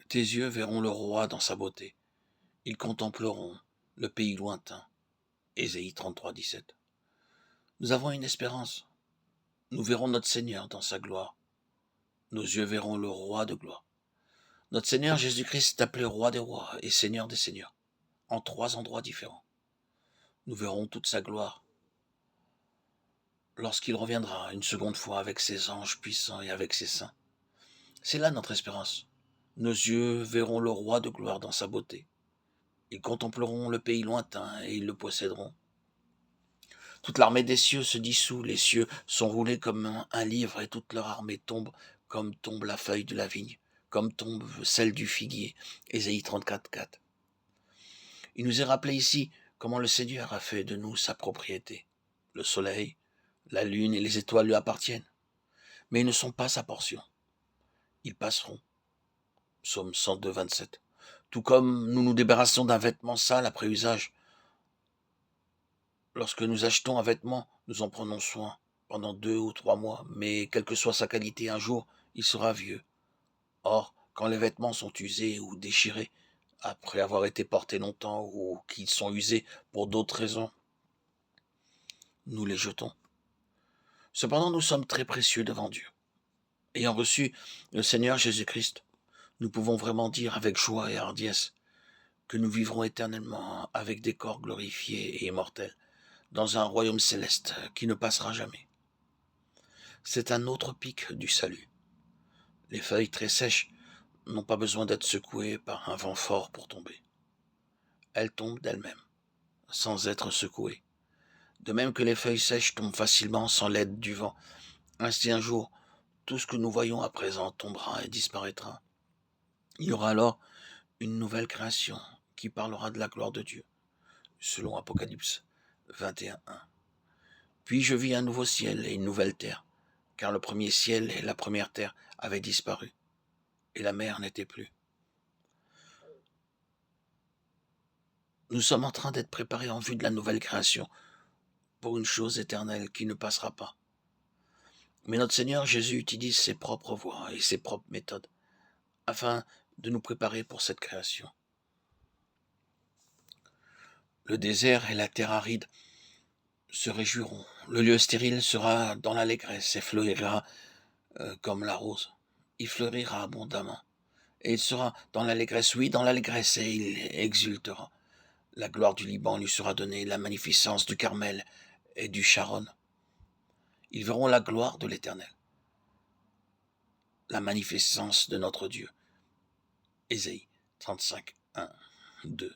Tes yeux verront le roi dans sa beauté. Ils contempleront le pays lointain. Ésaïe 33, 17. Nous avons une espérance. Nous verrons notre Seigneur dans sa gloire. Nos yeux verront le roi de gloire. Notre Seigneur Jésus-Christ est appelé roi des rois et Seigneur des seigneurs, en 3 endroits différents. Nous verrons toute sa gloire lorsqu'il reviendra une seconde fois avec ses anges puissants et avec ses saints. C'est là notre espérance. Nos yeux verront le roi de gloire dans sa beauté. Ils contempleront le pays lointain et ils le posséderont. Toute l'armée des cieux se dissout, les cieux sont roulés comme un livre et toute leur armée tombe comme tombe la feuille de la vigne, comme tombe celle du figuier. Ésaïe 34, 4. Il nous est rappelé ici comment le Seigneur a fait de nous sa propriété. Le soleil, la lune et les étoiles lui appartiennent, mais ils ne sont pas sa portion. Ils passeront. Psaume 102, 27. Tout comme nous nous débarrassons d'un vêtement sale après usage. Lorsque nous achetons un vêtement, nous en prenons soin pendant 2 ou 3 mois, mais quelle que soit sa qualité, un jour, il sera vieux. Or, quand les vêtements sont usés ou déchirés, après avoir été portés longtemps ou qu'ils sont usés pour d'autres raisons, nous les jetons. Cependant, nous sommes très précieux devant Dieu. Ayant reçu le Seigneur Jésus-Christ, nous pouvons vraiment dire avec joie et hardiesse que nous vivrons éternellement avec des corps glorifiés et immortels dans un royaume céleste qui ne passera jamais. C'est un autre pic du salut. Les feuilles très sèches n'ont pas besoin d'être secouées par un vent fort pour tomber. Elles tombent d'elles-mêmes, sans être secouées. De même que les feuilles sèches tombent facilement sans l'aide du vent, ainsi un jour, tout ce que nous voyons à présent tombera et disparaîtra. Il y aura alors une nouvelle création qui parlera de la gloire de Dieu, selon Apocalypse 21, 1. Puis je vis un nouveau ciel et une nouvelle terre, car le premier ciel et la première terre avaient disparu, et la mer n'était plus. Nous sommes en train d'être préparés en vue de la nouvelle création, pour une chose éternelle qui ne passera pas. Mais notre Seigneur Jésus utilise ses propres voies et ses propres méthodes, afin de nous préparer pour cette création. Le désert et la terre aride se réjouiront. Le lieu stérile sera dans l'allégresse et fleurira comme la rose. Il fleurira abondamment. Et il sera dans l'allégresse, oui, dans l'allégresse, et il exultera. La gloire du Liban lui sera donnée, la magnificence du Carmel et du Sharon. Ils verront la gloire de l'Éternel, la magnificence de notre Dieu. Ésaïe 35, 1, 2.